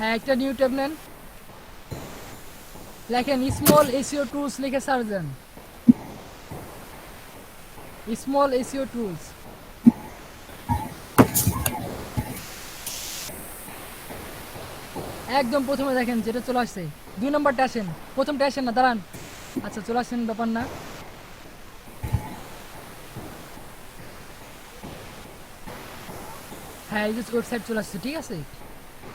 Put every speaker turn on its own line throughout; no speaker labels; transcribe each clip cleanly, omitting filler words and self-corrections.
হ্যাঁ একটা new tab নেন, লেখেন স্মল এসইও টুলস লিখে সার্চ দেন, স্মল এসইও টুলস। একদম প্রথমে দেখেন যেটা চলে আসছে, 2 নম্বরটা আসেন, প্রথমটা আসেন না, দাঁড়ান। আচ্ছা চলে আসছেন, ব্যাপার না। হ্যাঁ এই যে ওয়েবসাইট চলে আসছে, ঠিক আছে।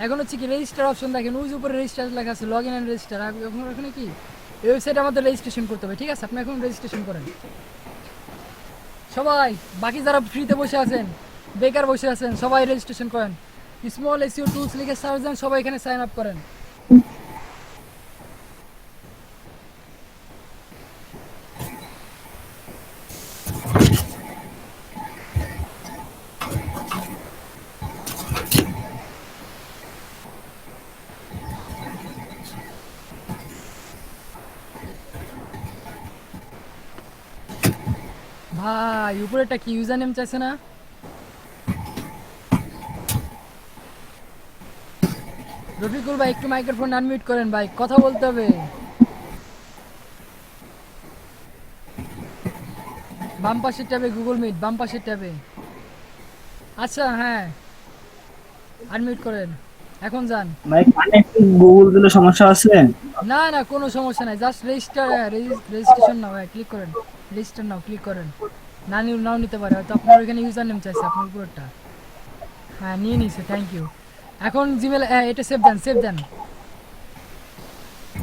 এখন হচ্ছে কি রেজিস্টার অপশন দেখেন, ওই যে উপরে রেজিস্টার লেখা আছে, লগ ইন অ্যান্ড রেজিস্টার। এখন ওখানে কি এই ওয়েবসাইটে আমাদের রেজিস্ট্রেশন করতে হবে, ঠিক আছে। আপনি এখন রেজিস্ট্রেশন করেন সবাই, বাকি যারা ফ্রিতে বসে আছেন, বেকার বসে আছেন, সবাই রেজিস্ট্রেশন করেন। স্মল এসইও টুলস লিখে সার্চ দেন, সবাই এখানে সাইন আপ করেন। ভাই উপরেটা কি ইউজার নেম চাইছে না? রফিকুল ভাই একটু মাইক্রোফোন আনমিউট করেন ভাই, কথা বলতে হবে। বাম পাশের ট্যাবে গুগল মিট, বাম পাশের ট্যাবে। আচ্ছা হ্যাঁ আনমিউট করেন, এখন যান।
ভাই কানেক্ট গুগল দিলে সমস্যা আছে?
না না কোনো সমস্যা নাই, জাস্ট রেজিস্টার, রেজিস্ট্রেশন নাও, হ্যাঁ ক্লিক করেন, রেজিস্টার নাও ক্লিক করেন। নাও নিতে পারে হয়তো, আপনার ওইখানে ইউজার নেম চাইছে আপনার উপরেরটা। হ্যাঁ নিয়ে নিছে, থ্যাংক ইউ। এখন জিমেল, এটা সেভ দেন, সেভ দেন।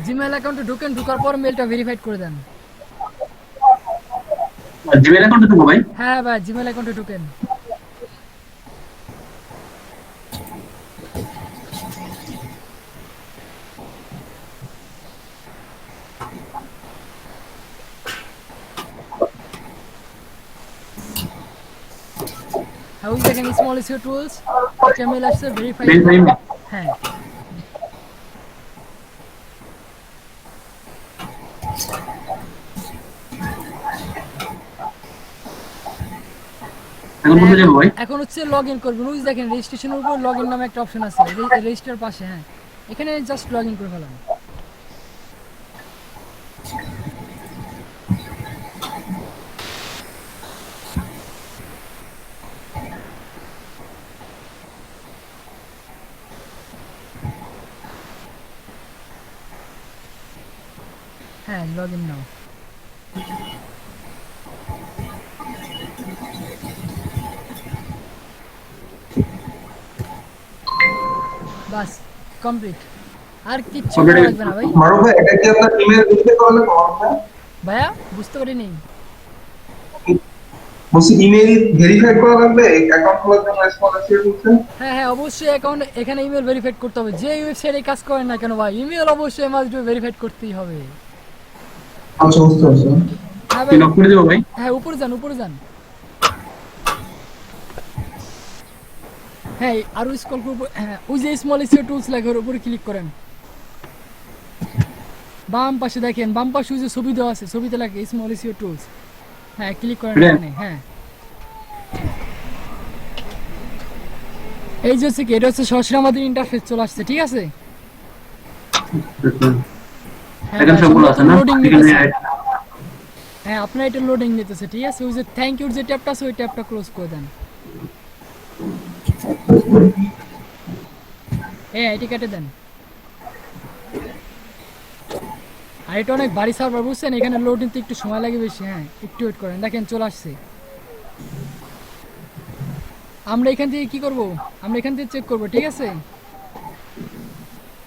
জিমেল অ্যাকাউন্টে ঢুকেন, ঢুকার পর মেলটা ভেরিফাইড করে দেন।
জিমেল অ্যাকাউন্টে ঢুকবো ভাই?
হ্যাঁ ভাই জিমেল অ্যাকাউন্টে ঢুকেন। হ্যাঁ ওই দেখেন স্মল ইসিও টুলস, একটা মেল আসছে, ভেরিফাই
মেল
ইমেল।
ভাই।
হ্যাঁ
এখন
হ্যাঁ
কোথায় যাবো ভাই?
এখন হচ্ছে লগ ইন করবেন, ওই দেখেন রেজিস্ট্রেশনের উপর লগ ইন নামে একটা অপশন আছে, রেজিস্টার পাশে। হ্যাঁ এখানে জাস্ট লগ ইন করে ফেলাম। হ্যাঁ লগ ইন নাও। বাস কমপ্লিট, আর কিচ্ছু করা
অলরেডি।
লাগবে না ভাই।
মারুফ ভাই, এটা কি আপনার ইমেল ভেরিফাই করা লাগবে মারুফ ভাই?
ভাইয়া বুঝতে পারিনি।
বলছি ইমেল ভেরিফাই করা লাগবে অ্যাকাউন্ট খোলার জন্য স্মল এসিও বলছে।
হ্যাঁ হ্যাঁ অবশ্যই অ্যাকাউন্ট, এখানে ইমেল ভেরিফাইড করতে হবে, যে ওয়েবসাইটে কাজ করেন না কেন ভাই, ইমেল অবশ্যই মাস্ট বি ভেরিফাইড করতেই হবে।
আচ্ছা বুঝতে পারছি।
হ্যাঁ
কি
ভাই,
লক করে দেবো ভাই?
হ্যাঁ উপরে যান, উপরে যান। হ্যাঁ আরও স্কল করব, হ্যাঁ ওই যে স্মল এসিও টুলস লেখা, ওর উপরে ক্লিক করেন। বাম পাশে দেখেন, বাম পাশে ওই যে ছবি দেওয়া আছে, ছবিতে লাগে স্মল এসিও টুলস। হ্যাঁ ক্লিক করেন
এটা?
এখানে। হ্যাঁ এই যে হচ্ছে কি, এটা হচ্ছে সরাসরি আমাদের ইন্টারফেস চলে আসছে, ঠিক আছে। হ্যাঁ
এখানে
ভাই
সবগুলো
সম্ভবত
আছে না?
লোডিং
এখানে
নিতেছে। হ্যাঁ আপনার এটা লোডিং নিতেছে, ঠিক আছে। ওই যে থ্যাংক ইউর যে ট্যাবটা আছে, ওই ট্যাবটা ক্লোজ করে দেন। এটি কেটে দেন। আর এটা অনেক ভারী সার্ভার বুঝছেন, এখানে লোড নিতে একটু সময় লাগে বেশি। হ্যাঁ একটু ওয়েট করেন, দেখেন চলে আসছে। আমরা এখান থেকে কি করব, আমরা এখান থেকে চেক করব, ঠিক আছে।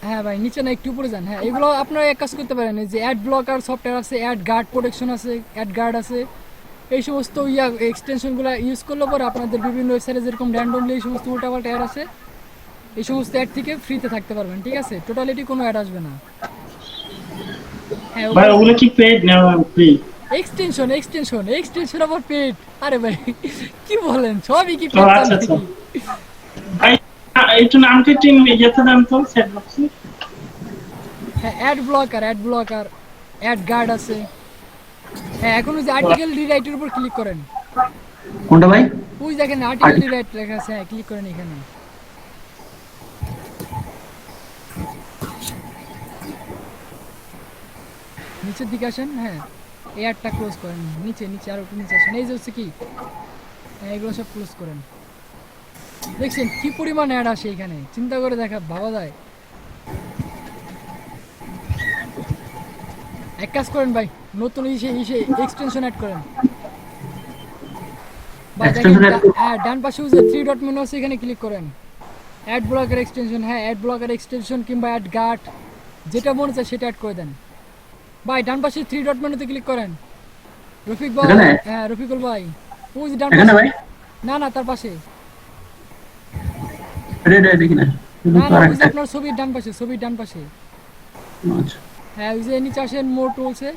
হ্যাঁ ভাই নিচে না, একটু উপরে যান। হ্যাঁ এগুলো আপনারা এক কাজ করতে পারেন, এই যে অ্যাড ব্লকার সফটওয়্যার আছে, অ্যাড গার্ড প্রোটেকশন আছে, অ্যাড গার্ড আছে, এই সমস্ত এক্সটেনশনগুলো ইউজ করলে পরে আপনাদের বিভিন্ন ওয়েবসাইটে যেরকম র্যান্ডমলি এই সমস্ত উল্টাপাল্টা অ্যাড আছে, এই সমস্ত অ্যাড থেকে ফ্রিতে থাকতে পারবেন, ঠিক আছে। টোটালিটি কোনো অ্যাড আসবে না। হ্যাঁ
ভাই
উপরে
ওগুলো কি পেড না ফ্রি?
এক্সটেনশন, এক্সটেনশন আবার পেড। আরে ভাই কি বলেন, সবই কি
ও
পেড চান
আচ্ছা আচ্ছা
নাকি?
ভাই, একটু নামটা একটু ইয়েতে দেন তো, সেট বক্সে।
হ্যাঁ অ্যাড ব্লকার, অ্যাড গার্ড আছে। হ্যাঁ এখন ওই যে আর্টিকেল রিরাইটের উপর ক্লিক করেন,
কোনটা ভাই?
ওই দেখেন আর্টিকেল রিরাইট লেখা আছে, হ্যাঁ ক্লিক করেন এখানে। নিচের দিকে আসেন, হ্যাঁ এই অ্যাডটা ক্লোজ করেন, নিচে নিচে আর একটু নিচে আসেন, এই যে হচ্ছে কি হ্যাঁ, এগুলো সব ক্লোজ করেন। দেখছেন কি পরিমাণ অ্যাড আসে এখানে, চিন্তা করে দেখা ভাবা যায়। এক কাজ করেন ভাই, নতুন ইসে ইসে এক্সটেনশন অ্যাড করেন ভাই। দেখেন
Extension add করব?
হ্যাঁ ডান পাশে যে 3 ডট মেনু আছে এখানে ক্লিক করেন, অ্যাড ব্লকার এক্সটেনশন, হ্যাঁ অ্যাড ব্লকার এক্সটেনশন কিংবা অ্যাড গার্ড যেটা মনে চায় সেটা অ্যাড করে দেন ভাই। ডান পাশে 3 ডট মেনুতে ক্লিক করেন রফিক ভাই,
এখানে?
হ্যাঁ রফিকুল ভাই, ওই যে ডান
এখানে
পাশে,
ভাই?
না না তার পাশে,
এটা দেখি না।
না না ওই যে
আরেকটা।
আপনার ছবির ডান পাশে, ছবির ডান পাশে,
আচ্ছা।
হ্যাঁ ওই যে নিচে আসেন মোর টুলসে,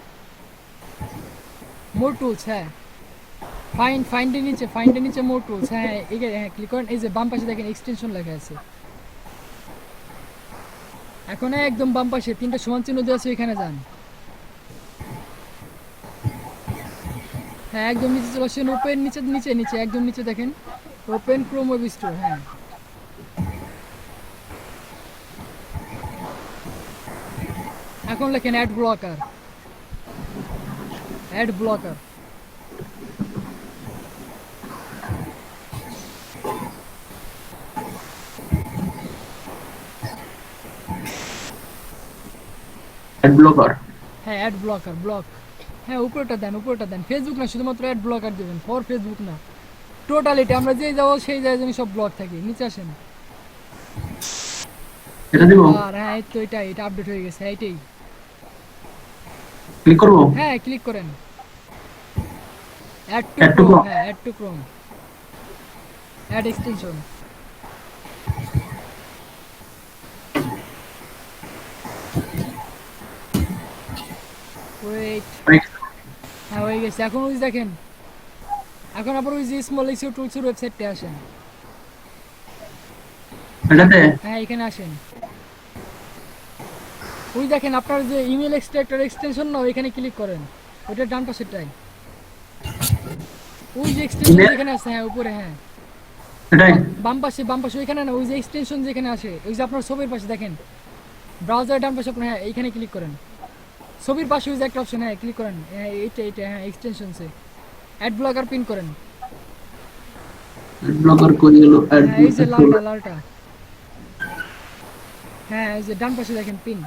মোর টুলস, হ্যাঁ ফাইন্ডের নিচে, ফাইন্ডের নিচে মোর টুলস, হ্যাঁ এখানে হ্যাঁ ক্লিক করেন, এই যে বাম পাশে দেখেন এক্সটেনশন লেখা আছে। এখন একদম বাম পাশে 3টা সমান চিহ্ন দেওয়া আছে, এখানে যান, হ্যাঁ একদম নিচে চলে আসেন, ওপেন নিচে নিচে নিচে একদম নিচে দেখেন ওপেন ক্রোম ওয়েব স্টোর, হ্যাঁ এখন লেখেন add blocker, add blocker,
add blocker.
হ্যাঁ অ্যাড ব্লকার ব্লক, হ্যাঁ উপরেটা দেন, উপরেটা দেন, ফেসবুক না শুধুমাত্র অ্যাড ব্লকার দেবেন, ফর ফেসবুক না, টোটালিটি আমরা যেই যাবো সেই জায়গায় যেন সব ব্লক থাকে। নিচে আসেন,
এটা দিব?
আর হ্যাঁ এই তো এটা আপডেট হয়ে গেছে, হ্যাঁ এটাই,
ক্লিক করব?
হ্যাঁ ক্লিক করেন add to
Add to
Chrome,
Chrome?
হ্যাঁ add to Chrome, add extension, wait, হ্যাঁ হয়ে গেছে। এখন ওই যে দেখেন, এখন আবার ওই যে স্মল এসিও টুলসের ওয়েবসাইটে আসেন,
এটাতে?
হ্যাঁ এখানে আসেন, ওই দেখেন আপনার যে ইমেল এক্সট্রাক্টর এক্সটেনশন না ওইখানে ক্লিক করেন, ওইটা ডান পাশেরটাই, ওই যে এক্সটেনশন
Email?
যেখানে আছে, হ্যাঁ উপরে, হ্যাঁ
এটাই?
বাম পাশে, বাম পাশে ওইখানে না, ওই যে এক্সটেনশন যেখানে আসে, ওই যে আপনার ছবির পাশে দেখেন ব্রাউজার ডান পাশে আপনার, হ্যাঁ এইখানে ক্লিক করেন, ছবির পাশে ওই যে একটা অপশন, হ্যাঁ ক্লিক করেন, হ্যাঁ এইটা হ্যাঁ এক্সটেনশনসে অ্যাড ব্লকার পিন করেন,
অ্যাড ব্লকার কই গেল? অ্যাড
হ্যাঁ এই যে লালটা লালটা, হ্যাঁ এই যে ডান পাশে দেখেন পিন,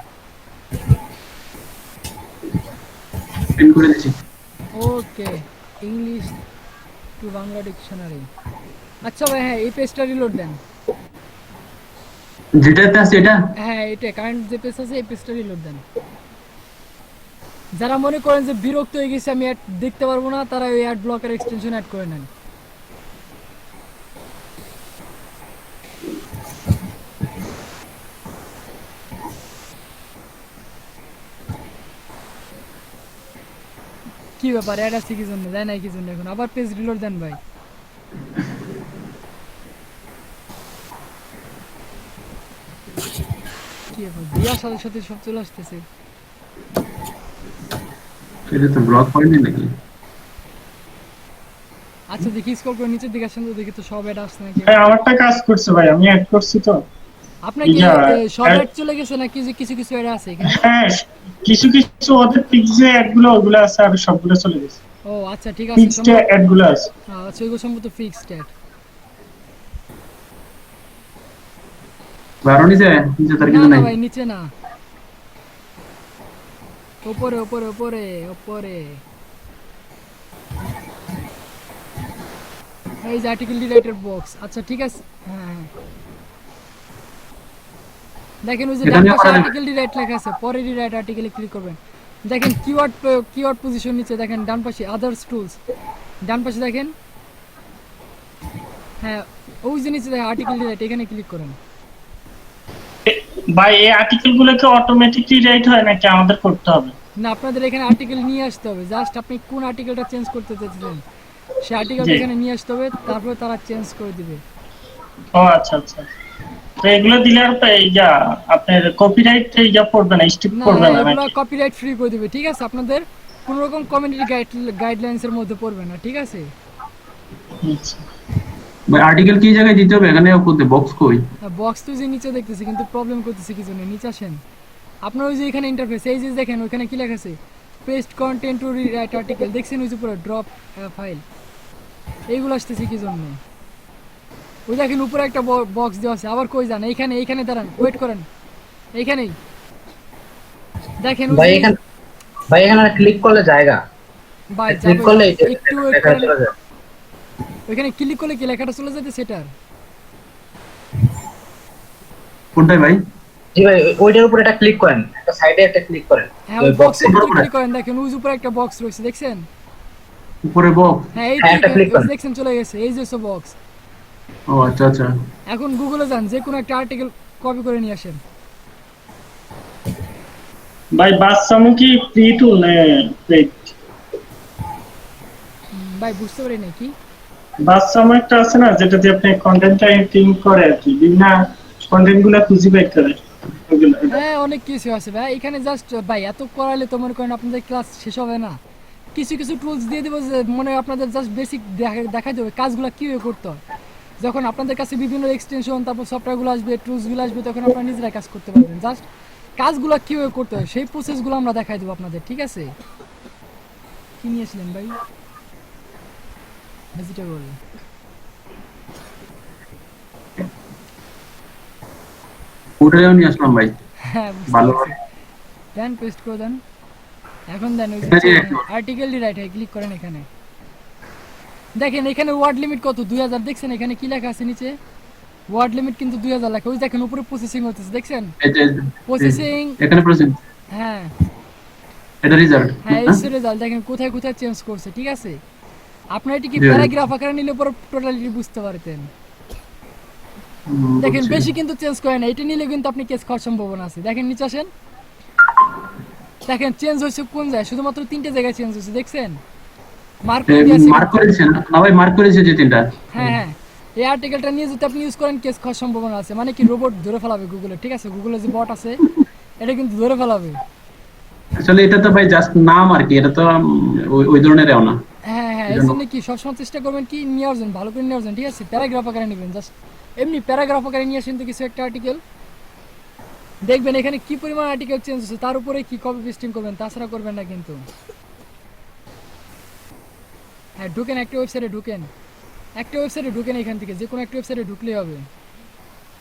পিন করে দিয়েছি।
ওকে ইংলিশ টু বাংলা ডিকশনারি। আচ্ছা ভাই হ্যাঁ এই পেজটা রিলোড দেন,
যেটাতে আছে এটা?
হ্যাঁ এটা কারেন্ট যে পেজ আছে এই পেজটা রিলোড দেন। যারা মনে করেন যে বিরক্ত হয়ে গেছে আমি অ্যাড দেখতে পারবো না, তারা ওই অ্যাড ব্লকার এক্সটেনশন অ্যাড করে নেন। কি ব্যাপার অ্যাড আছে কি জন্য, দেয় নাই কি জন্য, এখন আবার পেজ রিলোড দেন ভাই। কি ব্যাপার বিয়ার সাথে সাথে সব চলে আসতেছে।
এটা তো ব্লক হয়নি নাকি?
আচ্ছা দেখি স্ক্রল করে নিচের দিকে আসেন তো, দেখি তো সব অ্যাড আসছে নাকি।
ভাই আমারটা কাজ করছে ভাই, আমি অ্যাড করছি তো।
আপনার কি
ইয়া,
সব
add-
অ্যাড চলে গেছে নাকি যে কিছু কিছু অ্যাড আছে এখানে?
হ্যাঁ কিছু কিছু ওদের ফিক্সড অ্যাড গুলো ওগুলো আছে, আর সবগুলো চলে গেছে।
ও আচ্ছা ঠিক আছে,
ফিক্সড অ্যাড গুলো আছে।
আচ্ছা ওইগুলো সম্ভবত ফিক্সড অ্যাড।
বারো নিচে? নিচে তার
না
কিছু
না
নাই?
ভাই নিচে না, উপরে উপরে উপরে উপরে, এই যে আর্টিকেল ডিরাইটার বক্স, আচ্ছা ঠিক আছে হ্যাঁ হ্যাঁ দেখেন ওই যে ডান
এখানে
পাশে
করা যাবে?
আর্টিকেল ডিরাইট লেখা আছে, পরে ডিরাইট আর্টিকেলে ক্লিক করবেন, দেখেন কিওয়ার্ড পজিশন নিচে দেখেন ডান পাশে আদার্স টুলস, ডান পাশে দেখেন, হ্যাঁ ওই যে নিচে দেখেন আর্টিকেল ডিরাইট, এখানে ক্লিক করেন।
ভাই এই আর্টিকেল গুলোকে অটোমেটিকলি রাইট হয় নাকি আমাদের করতে হবে?
না আপনাদের এখানে আর্টিকেল নিয়ে আসতে হবে, জাস্ট আপনি কোন আর্টিকেলটা চেঞ্জ করতে চাচ্ছেন সেই আর্টিকেলটা
জি।
এখানে নিয়ে আসতে হবে, তারপরে তারা চেঞ্জ করে দিবে।
ও আচ্ছা আচ্ছা। তো এগুলো দিলে আর ইয়া আপনার কপিরাইট ইয়া পড়বে না, স্ট্রিক
না
পড়বে না
এগুলো
নাকি?
কপিরাইট ফ্রি করে দিবে, ঠিক আছে, আপনাদের কোনো রকম কমিউনিটি গাইডলাইন্সের মধ্যে পড়বে না, ঠিক আছে।
আচ্ছা।
ভাই আর্টিকেল কি জায়গায় দিতে হবে? এখানে করতে বক্স কই?
বক্স তো যে নিচে দেখতেছি কিন্তু প্রবলেম করতেছে কি জন্য, নিচে আসেন, আপনার ওই যে এখানে ইন্টারফেস এই যে দেখেন ওইখানে কি লেখা আছে paste content to rewrite article, দেখছেন ওই যে পুরো ড্রপ ফাইল, এইগুলো আসতেছে কি জন্য? ওই দেখেন উপরে একটা বক্স দেওয়া আছে, আবার কই যান? এইখানে দাঁড়ান, ওয়েট করেন, এইখানেই দেখেন ওই
ভাই
যে-
এখানে ক্লিক করলে জায়গা
ভাই
ক্লিক
যাবে,
করলে
একটু ওয়েট
লেখা
করেন,
চলে যায়।
ওইখানে ক্লিক করলে কি লেখাটা চলে যেতে সেটার?
কোনটাই ভাই?
জি ভাই ওইটার উপর একটা ক্লিক করেন, একটা সাইডে একটা ক্লিক করেন
হ্যাঁ
ওই
ওই
বক্সে।
বক্সের ভিতরে
উপরে?
ক্লিক করেন, দেখেন ওই যে উপরে একটা বক্স রয়েছে, দেখছেন?
উপরে বক্স?
হ্যাঁ এই
হ্যাঁ, একটা click করেন।
দেখছেন চলে গেছে, এই যে বক্স।
ও আচ্ছা আচ্ছা।
এখন গুগলে যান, যে কোনো একটা আর্টিকেল কপি করে নিয়ে আসেন।
ভাই বাচ্চামু কি ফ্রি টুল না পেইড?
ভাই বুঝতে পারি না কি
বাচ্চামু একটা আছে না যেটাতে আপনি কন্টেন্ট টাইপিং করে আর কি, বিভিন্ন কন্টেন্ট গুলা খুঁজে বের করে ওগুলো।
হ্যাঁ অনেক কিছু আছে ভাই এখানে, জাস্ট ভাই এত করালে তো মনে করেন আপনাদের ক্লাস শেষ হবে না। কিছু কিছু টুলস দিয়ে দেবো যে মনে হয় আপনাদের জাস্ট বেসিক দেখাই দেবে কাজগুলো কীভাবে করতে হয়। যখন আপনাদের কাছে বিভিন্ন এক্সটেনশন তারপর সফটওয়্যারগুলো আসবে, টুলসগুলো আসবে, তখন আপনারা নিজেরাই কাজ করতে পারবেন। জাস্ট কাজগুলো কীভাবে করতে হয় সেই প্রসেসগুলো আমরা দেখাই দেবো আপনাদের, ঠিক আছে? কি নিয়েছিলেন ভাই? ভেজিটেবল।
ওটাও নিয়ে আসলাম ভাই।
হ্যাঁ বুঝতে
ভালো।
পারছি। দেন পেস্ট করে দেন। এখন দেন ওই
এটা দিয়ে একটু-
আর্টিকেল রাইট ক্লিক করেন, এখানে দেখেন এখানে ওয়ার্ড লিমিট কত 2000, দেখছেন এখানে কি লেখা আছে নিচে? ওয়ার্ড লিমিট কিন্তু 2000 লেখা, ওই দেখেন উপরে প্রসেসিং হচ্ছে, দেখছেন?
এই যে
প্রসেসিং।
এখানে প্রসেসিং,
হ্যাঁ
এটা রিজাল্ট।
হ্যাঁ এই রেজাল্ট দেখেন কোথায় কোথায় চেঞ্জ করছে, ঠিক আছে? আপনার এটি কি
জি।
প্যারাগ্রাফ আকারে নিলে পরে টোটালিটি বুঝতে পারতেন। দেখেন বেশি কিন্তু চেঞ্জ করে না, এটা নিলে কিন্তু আপনি কেস খাওয়ার সম্ভাবনা আছে। দেখেন নিচে আসেন, দেখেন চেঞ্জ হয়েছে কোন জায়গায়, শুধুমাত্র 3টে জায়গায় চেঞ্জ হয়েছে, দেখছেন? মার্ক করে দিয়েছে।
মার্ক করেছেন না ভাই? মার্ক করেছে যে তিনটা।
হ্যাঁ হ্যাঁ এই আর্টিকেলটা নিয়ে যদি আপনি ইউজ করেন কেস খাওয়ার সম্ভাবনা আছে, মানে কি রোবট ধরে ফেলাবে গুগলে, ঠিক আছে? গুগলে যে বট আছে এটা কিন্তু ধরে ফেলাবে।
আসলে এটা তো ভাই জাস্ট নাম আর কি, এটা তো ওই ধরনেরও না।
হ্যাঁ হ্যাঁ এই জন্য কি সবসময় চেষ্টা করবেন কি নেওয়ার জন্য, ভালো করে নেওয়ার জন্য, ঠিক আছে? প্যারাগ্রাফ আকারে নেবেন, জাস্ট এমনি প্যারাগ্রাফ আকারে নিয়ে আসেন তো কিছু একটা আর্টিকেল, দেখবেন এখানে কি পরিমাণ আর্টিকেল চেঞ্জ হচ্ছে, তার উপরে কি কপি পেস্টিং করবেন, তাছাড়া করবেন না কিন্তু। হ্যাঁ ঢুকেন একটা ওয়েবসাইটে, ঢুকেন এখান থেকে যে কোনো একটা ওয়েবসাইটে ঢুকলেই হবে।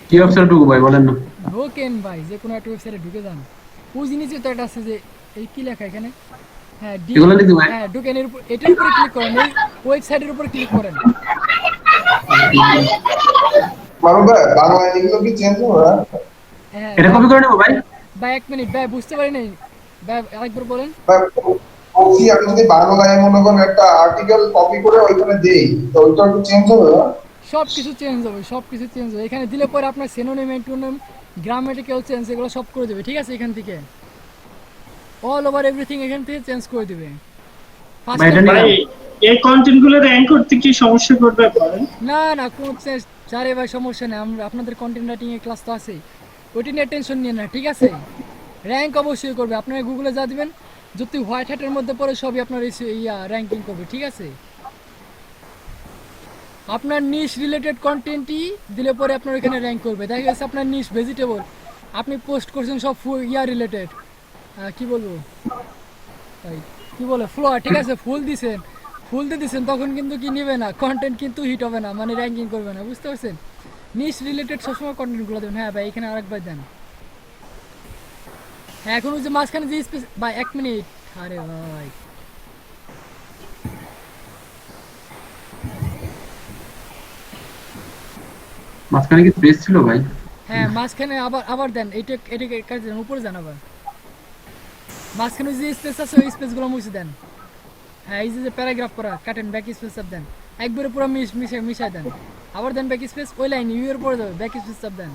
কি অবসর ঢুকবো ভাই বলেন না?
ঢোকেন ভাই যে কোনো একটা ওয়েবসাইটে ঢুকে যান, ওই জিনিসে তো একটা আছে যে এই কি লেখা এখানে, হ্যাঁ
এগুলো লিখি ভাই?
হ্যাঁ ঢুকেন এর উপর, এটার উপরে ক্লিক করেন, এই ওয়েবসাইটের উপর ক্লিক করেন।
মারুফ ভাই বাংলা এগুলো কি চেঞ্জ হবে?
হ্যাঁ
এটা কপি করে নেবো ভাই?
ভাই এক মিনিট ভাই বুঝতে পারি নাই ভাই, আরেকবার বলেন।
বলছি আমি যদি বাংলায় মনে করেন একটা আর্টিকেল কপি করে ওইখানে দেই তো ওইটা কি চেঞ্জ হবে?
সব কিছু চেঞ্জ হবে, এখানে দিলে পরে আপনার সিনোনিম অ্যান্টোনিম গ্রামাটিক্যাল চেঞ্জ এগুলো সব করে দেবে, ঠিক আছে? এখান থেকে অল ওভার এভরিথিং এখান থেকে চেঞ্জ করে দেবে।
ভাই, এটা
ভাই এই কন্টেন্ট গুলো র‍্যাঙ্ক করতে কি সমস্যা করবে পারেন?
না কোনো চেঞ্জ চারে ভাই সমস্যা নেই, আমরা আপনাদের কন্টেন্ট রাইটিং এর ক্লাস তো আছে, ওইটা নিয়ে টেনশন নিয়ে না, ঠিক আছে? র্যাঙ্ক অবশ্যই করবে, আপনারা গুগলে যা দিবেন যদি হোয়াইট হ্যাটের মধ্যে পড়ে সবই আপনার র্যাঙ্কিং করবে, ঠিক আছে? আপনার নিশ রিলেটেড কন্টেন্টই দিলে পরে আপনার এখানে র্যাঙ্ক করবে। দেখা গেছে আপনার নিশ ভেজিটেবল, আপনি পোস্ট করছেন সব রিলেটেড, কি বলবো তাই কি বলে ফ্লোয়ার, ঠিক আছে? ফুল দিয়ে দিছেন তখন কিন্তু কি নেবে না, কন্টেন্ট কিন্তু হিট হবে না, মানে র্যাঙ্কিং করবে না, বুঝতে পারছেন? নিশ রিলেটেড সবসময় কন্টেন্টগুলো দেবেন। হ্যাঁ ভাই এখানে আরেকবার দেন। হ্যাঁ এখন ওই যে মাঝখানে যে স্পেস, ভাই এক মিনিট, আরে ভাই
মাঝখানে কি স্পেস ছিল ভাই?
হ্যাঁ মাঝখানে আবার দেন, এটাকে কাজ দেন, উপরে যান আবার, মাঝখানে যে স্পেস আছে ওই স্পেসগুলো মুছে দেন। হ্যাঁ এই যে প্যারাগ্রাফ করা কাটেন, ব্যাক স্পেস চাপ দেন, একবারে পুরো মিশাই দেন, আবার দেন ব্যাক স্পেস, ওই লাইন ইউ এর পরে যাবে, ব্যাক স্পেস চাপ দেন,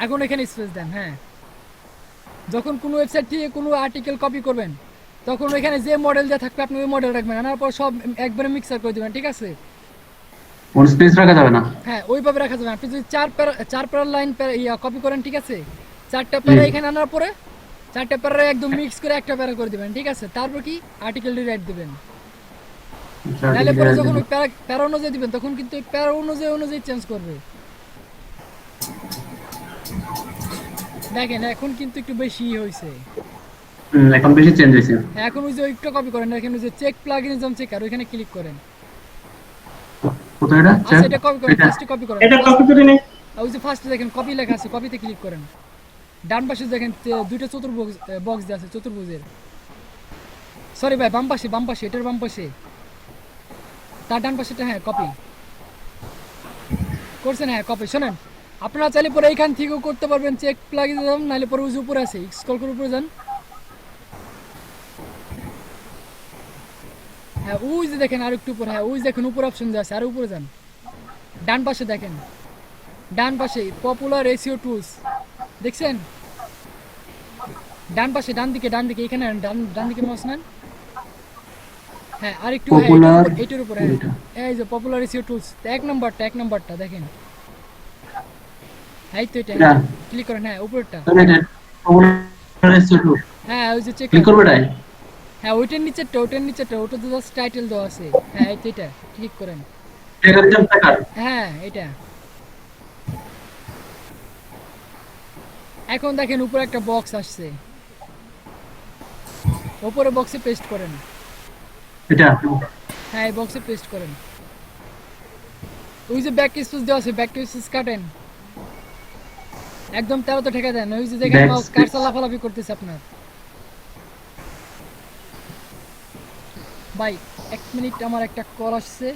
এখন এখানে স্পেস দেন। হ্যাঁ যখন কোনো ওয়েবসাইট থেকে কোনো আর্টিকেল কপি করবেন তখন ওইখানে যে মডেল দেওয়া থাকবে আপনি ওই মডেল রাখবেন, আনার পর সব একবারে মিক্সার করে দেবেন, ঠিক আছে?
কোন স্পেস রাখা যাবে না?
হ্যাঁ ওইভাবে রাখা যাবে। আপনি যদি চার প্যারা লাইন কপি করেন, ঠিক আছে? 4টা প্যারা এখানে আনার পরে 4টা প্যারা একদম মিক্স করে একটা প্যারা করে দিবেন, ঠিক আছে? তারপর কি আর্টিকেল রিরাইট দিবেন, নাহলে পরে যখন ওই প্যারা অনুযায়ী দিবেন তখন কিন্তু ওই প্যারা অনুযায়ী চেঞ্জ করবে। দেখেন এখন কিন্তু একটু বেশি হয়েছে,
এখন বেশি চেঞ্জ হয়েছে।
হ্যাঁ, এখন ওই যে একটু কপি করেন, এখানে ওই যে চেক প্লাগইনিজম চেকার ওইখানে ক্লিক করেন।
কোথায় এটা?
আচ্ছা, এটা কপি করেন,
এটা?
ফার্স্টে কপি করেন।
এটা কপি করে নেই।
ওই যে ফার্স্টে দেখেন কপি লেখা আছে, কপিতে ক্লিক করেন। ডান পাশে দেখেন দুইটা চতুর্ভুজ বক্স দেওয়া আছে, চতুর্ভুজের। সরি ভাই, বাম পাশে, বাম পাশে, এটার বাম পাশে, তার ডান পাশেটা। হ্যাঁ, কপি করছেন? হ্যাঁ, কপি। শোনেন, আপনারা চাইলে পরে এইখান থেকেও করতে পারবেন চেক প্লাগইনিজম, নাহলে পরে ওই যে উপরে আছে, স্ক্রল করে উপরে যান। হ্যাঁ, ওই যে দেখেন আর একটু উপরে। হ্যাঁ, ওই যে দেখেন উপর অপশন দেওয়া আছে, আর উপরে যান। ডান পাশে দেখেন, ডান পাশে পপুলার এসইও টুলস দেখছেন? ডান পাশে, ডান দিকে, ডান দিকে, এখানে ডান দিকে মাউস নেন। হ্যাঁ, আর একটু। হ্যাঁ,
Popular
এটার উপরে।
এটা।
এই যে পপুলার এসইও টুলস, এক নাম্বারটা দেখেন। এই তো এটা,
এটা?
ক্লিক করেন। হ্যাঁ, উপরেরটা।
তাহলে এটা popular SEO
হ্যাঁ, ওই যে চেক।
ক্লিক করবে এটাই?
হ্যাঁ, ওইটার নিচেরটা, ওটা তো জাস্ট টাইটেল দেওয়া আছে। হ্যাঁ, এই তো এটা, ক্লিক করেন।
প্লাগইনিজম চেকার।
হ্যাঁ, এটা। এখন দেখেন উপরে একটা বক্স আসছে, উপরে বক্সে পেস্ট করেন।
এটা?
হ্যাঁ, এই বক্সে পেস্ট করেন। ওই যে ব্যাক স্পেস দেওয়া আছে, ব্যাক স্পেস কাটেন, একদম 13 ঠেকা দেন। ওই যে দেখেন মাউস কার্সর লাফালাফি করতেছে আপনার। ভাই 1 মিনিট, আমার একটা কল আসছে।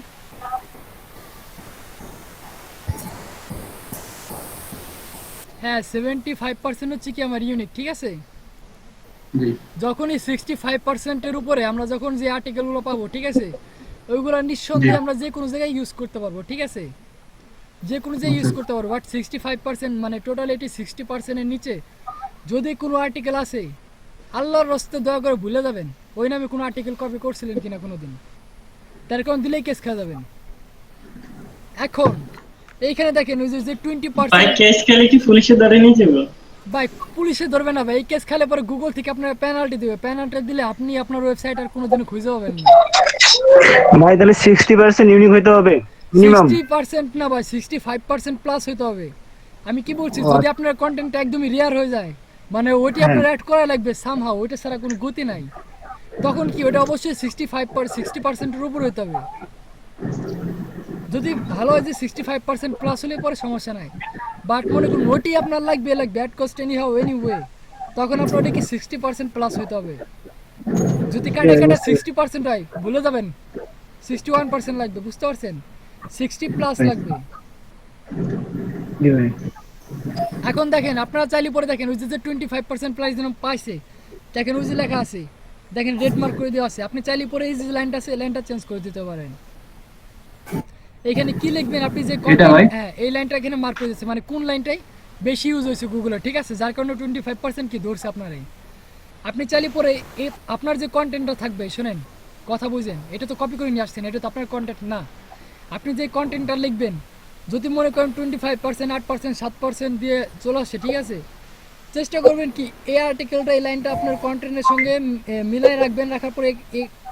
হ্যাঁ, 75% হচ্ছে কি আমার ইউনিক, ঠিক আছে?
জি।
যখনই 65%-এর উপরে আমরা যখন যে আর্টিকেলগুলো পাবো, ঠিক আছে, ওইগুলো নিঃসন্দেহে
জি।
আমরা যে কোনো জায়গায় ইউজ করতে পারবো, ঠিক আছে? যে কোনো জায়গায় ইউজ করতে পারবো। বাট 65% মানে টোটাল এটি 60%-এর নিচে যদি কোনো আর্টিকেল আছে, আল্লাহর রাস্তে দয়া করে ভুলে যাবেন ওই নামে কোনো আর্টিকেল কপি করছিলেন কিনা কোনো দিন। তার কারণ দিলেই কেস খেয়ে যাবেন। এখন এইখানে দেখেন ওই যে
ভাই
20%।
কেস খেলে কি পুলিশে ধরে নিয়ে যাবো?
ভাই পুলিশে ধরবে না ভাই, এই কেস খেলে পরে গুগল থেকে আপনার পেনাল্টি দিবে। পেনাল্টি দিলে আপনি আপনার ওয়েবসাইট আর কোনোদিনও খুঁজে পাবেন না।
ভাই তাহলে 60% ইউনিক হইতে হবে মিনিমাম।
60% না ভাই, 65% প্লাস হইতে হবে। আমি কি বলছি, যদি আপনার কন্টেন্ট একদমই রিয়ার হয়ে যায়, মানে ওইটি আপনার অ্যাড করা লাগবে সামহাও, ওইটা ছাড়া কোনো গতি নাই, তখন কি ওটা অবশ্যই 60%-এর উপর হইতে হবে। যদি ভালো হয় যে 65% প্লাস হলে পরে সমস্যা নাই। বাট মনে করুন ওটি আপনার লাগবে add cost anyhow anyway, তখন আপনার ওটা কি 60% প্লাস হইতে হবে। যদি কাটা 60% হয়, ভুলে যাবেন 61% লাগবে, বুঝতে পারছেন? 60 প্লাস লাগবে।
জি ভাই।
এখন দেখেন আপনারা চাইলে পরে দেখেন ওই যে 25% প্রাইস যেন পাইছে, দেখেন ওই যে লেখা আছে, দেখেন রেড মার্ক করে দেওয়া আছে। আপনি চাইলে পরে এই যে লাইনটা আছে, লাইনটা চেঞ্জ করে দিতে পারেন। এখানে কি লিখবেন আপনি যে
এটা ভাই?
হ্যাঁ, এই লাইনটা এখানে মার্ক করে দিচ্ছে, মানে কোন লাইনটাই বেশি ইউজ হয়েছে গুগলে, ঠিক আছে, যার কারণে 25% কি ধরছে আপনার। আপনি চাইলে পরে এই আপনার যে কন্টেন্টটা থাকবে, শোনেন কথা বুঝেন, এটা তো কপি করে নিয়ে আসছেন, এটা তো আপনার কন্টেন্ট না। আপনি যে কন্টেন্টটা লিখবেন, যদি মনে করেন 25%, 8%, 7% দিয়ে চলে আসছে, ঠিক আছে, চেষ্টা করবেন কি এই আর্টিকেলটা, এই লাইনটা আপনার কন্টেন্টের সঙ্গে মিলাই রাখবেন। রাখার পরে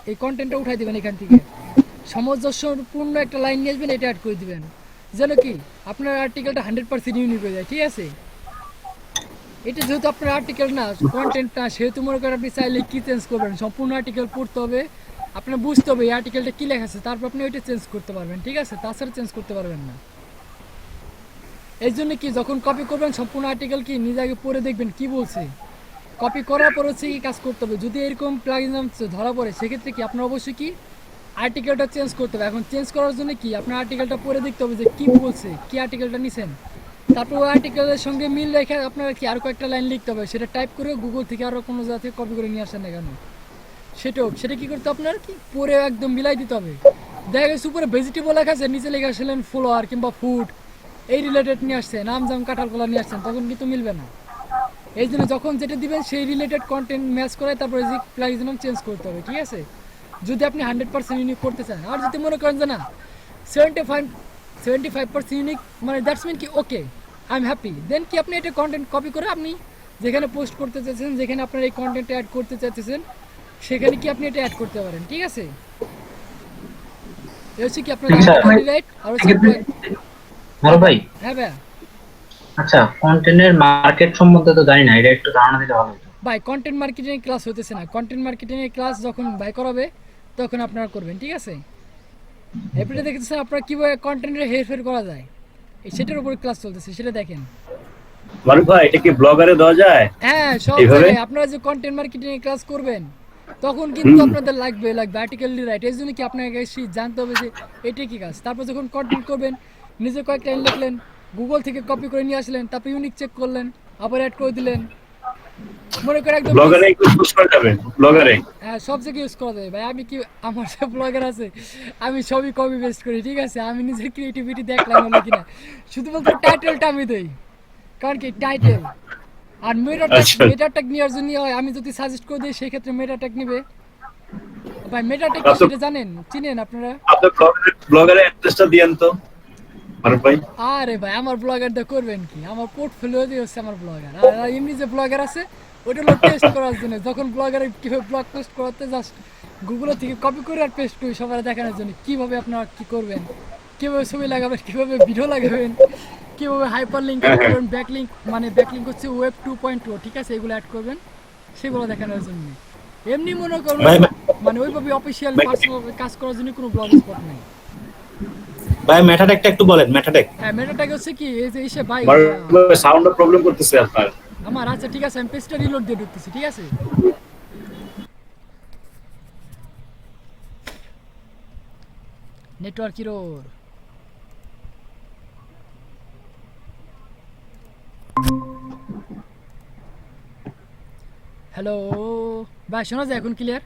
এই কন্টেন্টটা উঠাই দিবেন, এখান থেকে সামঞ্জস্যপূর্ণ একটা লাইন নিয়ে আসবেন, এটা অ্যাড করে দিবেন, যেন কি আপনার আর্টিকেলটা 100% ইউনিক হয়ে যায়, ঠিক আছে? এটা যেহেতু আপনার আর্টিকেল না, কন্টেন্ট না, সেহেতু মনে করেন আপনি চাইলে কি চেঞ্জ করবেন, সম্পূর্ণ আর্টিকেল পড়তে হবে, আপনার বুঝতে হবে এই আর্টিকেলটা কী লেখা আছে, তারপর আপনি ওইটা চেঞ্জ করতে পারবেন, ঠিক আছে? তাছাড়া চেঞ্জ করতে পারবেন না। এই জন্য কি যখন কপি করবেন সম্পূর্ণ আর্টিকেল কি নিজে আগে পড়ে দেখবেন কি বলছে, কপি করার পর হচ্ছে কি কাজ করতে হবে। যদি এরকম প্লাগইন ধরা পড়ে, সেক্ষেত্রে কি আপনার অবশ্যই কি আর্টিকেলটা চেঞ্জ করতে হবে। এখন চেঞ্জ করার জন্য কি আপনার আর্টিকেলটা পড়ে দেখতে হবে যে কি বলছে, কি আর্টিকেলটা নিছেন, তারপর ওই আর্টিকেলের সঙ্গে মিল রেখে আপনার কি আরও কয়েকটা লাইন লিখতে হবে, সেটা টাইপ করে গুগল থেকে আরও কোনো জায়গা থেকে কপি করে নিয়ে আসেন না কেন, সেটা কি করতে আপনার কি পরে একদম মিলাই দিতে হবে। দেখা গেছে উপরে ভেজিটেবল লেখা আছে, নিচে লেখা আসলেন ফ্লাওয়ার কিংবা ফুড, এই রিলেটেড নিয়ে আসছেন, জাম কাঁঠাল কলা নিয়ে আসছেন, তখন কিন্তু মিলবে না। এই জন্য যখন যেটা দিবেন সেই রিলেটেড কন্টেন্ট ম্যাচ করে তারপরে যে প্লাগইন চেঞ্জ করতে হবে, ঠিক আছে? যদি আপনি 100% ইউনিক করতে চান। আর যদি মনে করেন যে না 75% ইউনিক, মানে দ্যাটস মিন কি ওকে আই এম হ্যাপি, দেন কি আপনি এটা কন্টেন্ট কপি করে আপনি যেখানে পোস্ট করতে চাইছেন, যেখানে আপনার এই কন্টেন্ট অ্যাড করতে চাইছেন, সেখানে কি আপনি এটা অ্যাড করতে পারেন, ঠিক আছে? এই হচ্ছে কি আপনার
আচ্ছা।
রাইট। আর হচ্ছে
ভালো ভাই।
হ্যাঁ ভাইয়া,
আচ্ছা, কন্টেন্টের মার্কেট সম্বন্ধে তো জানি না, এটা একটু ধারণা দিলে ভালো হতো।
ভাই কন্টেন্ট মার্কেটিং ক্লাস হতেছে না, কন্টেন্ট মার্কেটিং এর ক্লাস যখন ভাই করাবে তখন আপনারা করবেন, ঠিক আছে? এবারে দেখতেছেন আপনারা কিভাবে কন্টেন্টের হেরফের করা যায়, সেটার উপর ক্লাস চলতেছে, সেটা দেখেন।
মারুফ ভাই এটা কি ব্লগারে দেওয়া যায়?
হ্যাঁ, সব
এইভাবে?
জায়গায় আপনারা যে কন্টেন্ট মার্কেটিং এর ক্লাস করবেন তখন কিন্তু আপনাদের লাগবে আর্টিকেল রাইট। এর জন্য কি আপনাকে জানতে হবে যে এটা কি কাজ। তারপর যখন কন্টেন্ট করবেন নিজে কয়েক লাইন লিখলেন, গুগল থেকে কপি করে নিয়ে আসলেন, তারপর ইউনিক চেক করলেন, আবার অ্যাড করে দিলেন, মনে করে একদম
ব্লগারে ইউজ করা যাবে ব্লগারে?
হ্যাঁ, সব জায়গায় ইউজ করা যাবে ভাই। আমি কি আমার যে ব্লগার আছে আমি সবই কপি পেস্ট করি, ঠিক আছে? আমি নিজের ক্রিয়েটিভিটি দেখলাম হলো কিনা, শুধুমাত্র টাইটেলটা আমি দেই, কারণ কি টাইটেল আর মেটা ট্যাগ নেওয়ার জন্য হয়। আমি যদি সাজেস্ট করে দিই সেই ক্ষেত্রে মেটা ট্যাগ নেবে। ভাই মেটা ট্যাগ কি সেটা জানেন, চিনেন আপনারা?
আপনার ব্লগারে অ্যাড্রেসটা দিয়েন তো মারুফ ভাই।
আরে ভাই আমার ব্লগার দা করবেন কি, আমার পোর্টফোলিও দিয়ে হচ্ছে আমার ব্লগার। আর এমনি যে ব্লগার আছে ওটা হলো টেস্ট করার জন্য, যখন ব্লগারে কীভাবে ব্লগ পোস্ট করাতে জাস্ট গুগলের থেকে কপি করে আর পেস্ট করি সবার দেখানোর জন্য কীভাবে আপনারা কী করবেন, কীভাবে ছবি লাগাবেন, কীভাবে ভিডিও লাগাবেন, কীভাবে হাইপার লিঙ্ক করবেন, ব্যাকলিঙ্ক মানে ব্যাকলিঙ্ক হচ্ছে ওয়েব 2.2, ঠিক আছে? এগুলো অ্যাড করবেন সেগুলো দেখানোর জন্য। এমনি মনে করুন মানে ওইভাবে অফিসিয়াল পার্সোনাল কাজ করার জন্য কোনো ব্লগ স্পট নেই
ভাই মেটাটেকটা একটু বলেন মেটাটেক।
হ্যাঁ, মেটাট্যাগ হচ্ছে কি এই যে এসে ভাই
সাউন্ডের প্রবলেম করতেছে আপনার।
আমার আচ্ছা ঠিক আছে, আমি পেজটা রিলোড দিয়ে ঢুকতেছি, ঠিক আছে? Network error. হ্যালো ভাই, শোনা যায় এখন ক্লিয়ার?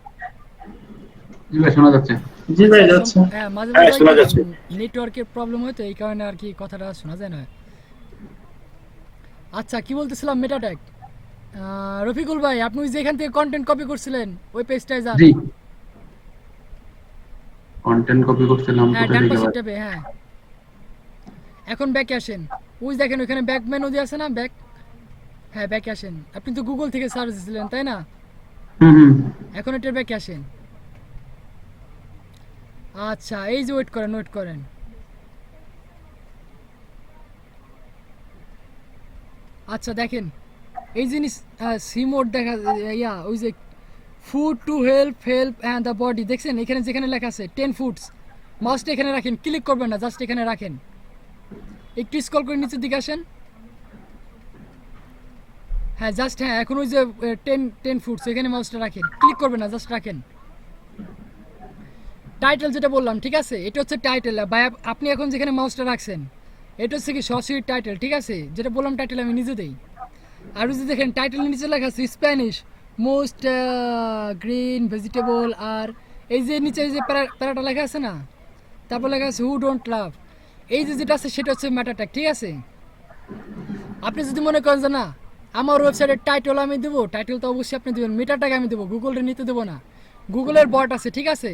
জি ভাই শোনা যাচ্ছে।
জি ভাই যাচ্ছে।
হ্যাঁ, মাঝে
হ্যাঁ, শোনা
মাঝে
যাচ্ছে।
নেটওয়ার্কের প্রবলেম হয় তো এই কারণে আর কি কথাটা শোনা যায় না। আচ্ছা কি বলতেছিলাম, মেটাট্যাগ। রফিকুল ভাই আপনি যেখান থেকে কন্টেন্ট কপি করছিলেন ওই পেজটায় যান।
জি কন্টেন্ট কপি করছিলাম
হ্যাঁ,
কোথা
ডান
থেকে
পাশের
ভাই?
ট্যাবে। হ্যাঁ, এখন ব্যাকে আসেন, ওই দেখেন ওখানে ব্যাক মেনু দিয়ে আছে না, ব্যাক। হ্যাঁ, ব্যাকে আসেন। আপনি তো গুগল থেকে সার্চ দিয়েছিলেন তাই না?
হুম।
এখন এটার ব্যাকে আসেন। আচ্ছা এই যে ওয়েট করেন। আচ্ছা দেখেন এই জিনিস সি মোড দেখা ওই যে food to help and the body, দেখছেন এখানে যেখানে লেখা আছে 10 ফুডস, মাউসটা এখানে রাখেন, ক্লিক করবেন না, জাস্ট এখানে রাখেন। একটু স্ক্রল করে নিচের দিকে আসেন। হ্যাঁ জাস্ট, হ্যাঁ এখন ওই যে 10 ফুডস এখানে মাউসটা রাখেন, ক্লিক করবেন না, জাস্ট রাখেন। টাইটেল যেটা বললাম, ঠিক আছে? এটা হচ্ছে টাইটেল ভাই। আপনি এখন যেখানে মাউসটা রাখছেন এটা হচ্ছে কি সরাসরি টাইটেল, ঠিক আছে? যেটা বললাম টাইটেল আমি নিজে দেই। আর যদি দেখেন টাইটেলের নিচে লেখা আছে স্প্যানিশ মোস্ট গ্রিন ভেজিটেবল, আর এই যে নিচে এই যে প্যারাটা লেখা আছে না, তারপর লেখা আছে হু ডোন্ট লাভ, এই যে যেটা আছে সেটা হচ্ছে মেটা ট্যাগ, ঠিক আছে? আপনি যদি মনে করেন যে না আমার ওয়েবসাইটের টাইটেল আমি দেবো, টাইটেল তো অবশ্যই আপনি দেবেন, মেটা ট্যাগ আমি দেবো, গুগলের নিতে দেবো না। গুগলের বট আছে, ঠিক আছে?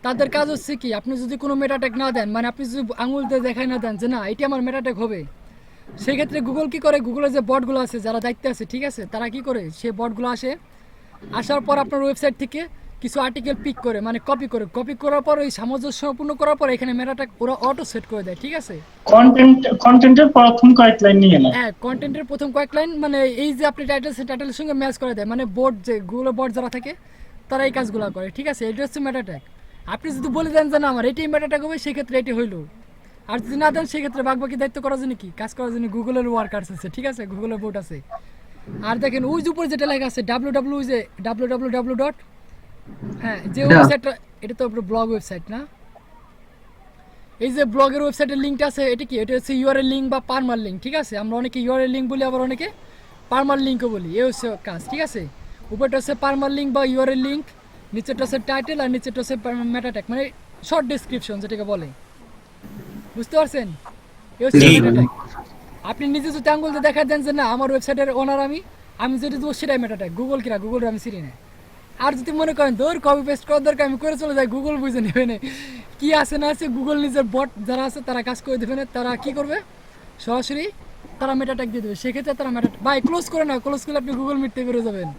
তাদের কাজ হচ্ছে কি, আপনি যদি কোনো মেটা ট্যাগ না দেন, মানে আপনি যদি আঙুল দিয়ে দেখাই না দেন যে না এটি আমার মেটা ট্যাগ হবে, সেই ক্ষেত্রে গুগল কি করে, গুগলের যে বটগুলো আছে যারা দায়িত্বে আছে, ঠিক আছে, তারা কি করে, সে বটগুলো আসার পর আপনার ওয়েবসাইট থেকে কিছু আর্টিকেল পিক করে, মানে কপি করার পর ওই সামঞ্জস্যপূর্ণ করার পর এখানে মেটাট্যাগ ওরা অটো সেট করে দেয়, ঠিক আছে?
কন্টেন্টের প্রথম কয়েক লাইন নিয়ে নেয়।
হ্যাঁ, কন্টেন্টের প্রথম কয়েক লাইন মানে এই যে আপনি টাইটেলের সঙ্গে ম্যাচ করে দেয়, মানে বোর্ড যে গুগলের বট যারা থাকে তারা এই কাজগুলো করে, ঠিক আছে? এটা হচ্ছে মেটাট্যাগ। আপনি যদি বলে দেন যে না আমার এটাই মেটাট্যাগ হবে, সেক্ষেত্রে এটি হইলো। আর যদি না দেন সেক্ষেত্রে বাকি দায়িত্ব করার জন্য কি কাজ করার জন্য গুগলের ওয়ার্কার্স আছে, ঠিক আছে? গুগলের বোর্ড আছে। আর দেখেন ওই যে উপরে যেটা লেখা আছে www ডট, হ্যাঁ যে ওয়েবসাইটটা, এটা তো ব্লগ ওয়েবসাইট না, এই যে ব্লগের ওয়েবসাইটের লিঙ্কটা আছে, এটা কি, এটা হচ্ছে ইউআরএল লিঙ্ক বা পারমার লিঙ্ক, ঠিক আছে? আমরা অনেকে ইউআরএল লিঙ্ক বলি, আবার অনেকে পারমার লিঙ্কও বলি, এই হচ্ছে কাজ, ঠিক আছে? উপরটা হচ্ছে পারমার লিঙ্ক বা ইউআরএল লিঙ্ক, নিচেরটা হচ্ছে টাইটেল, আর নিচেরটা হচ্ছে মেটা ট্যাগ, মানে শর্ট ডেসক্রিপশন যেটাকে বলে, বুঝতে পারছেন? এই হচ্ছে মেটা ট্যাগ। আপনি নিজে যদি আঙ্গুল দিয়ে দেখা দেন যে না আমার ওয়েবসাইটের ওনার আমি যেটা দেবো সেটাই মেটা ট্যাগ, গুগল কিনা, গুগলের আমি চিনি না। আর যদি মনে করেন তোর কপি পেস্ট করার দরকার, আমি করে চলে যাই, গুগল বুঝে নেবে না কি আছে না আছে, গুগল নিজের বট যারা আছে তারা কাজ করে দেবে না, তারা কি করবে সরাসরি তারা মেটা ট্যাগ দিয়ে দেবে, সেক্ষেত্রে তারা ভাই ক্লোজ করে না, ক্লোজ করলে আপনি গুগল মিট থেকে বেরোয় যাবেন।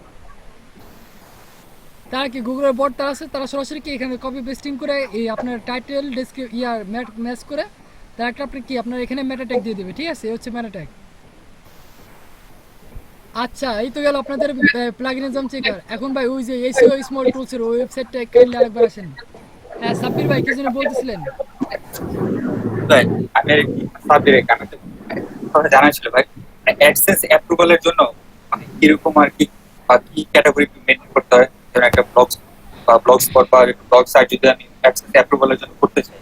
তারা কি গুগলের বট তারা আছে, তারা সরাসরি কি এখানে কপি পেস্টিং করে এই আপনার টাইটেল ম্যাচ করে তারা একটা আপনি কি আপনার এখানে মেটা ট্যাগ দিয়ে দেবে, ঠিক আছে? এই হচ্ছে মেটা ট্যাগ। আচ্ছা, এই তো গেল আপনাদের প্লাগিনিজম চেকার। এখন ভাই ওই যে এসইও স্মল টুলসের ওই ওয়েবসাইটটা কাইন্ডলি আরেকবার আসেন। হ্যাঁ সাব্বির ভাই কি যেন বলতেছিলেন?
ভাই আমি আর কি সাবজেক্টে কানাতে কথা জানা ছিল ভাই, অ্যাডসেন্স অ্যাপ্রুভালের জন্য মানে কিরকম আর কি বা কি ক্যাটাগরি মেনটেন করতে হয়, ধরুন একটা ব্লগ বা ব্লগ স্পট বা ব্লগ সাইট যদি আমি অ্যাডসেন্স অ্যাপ্রুভালের জন্য করতে চাই,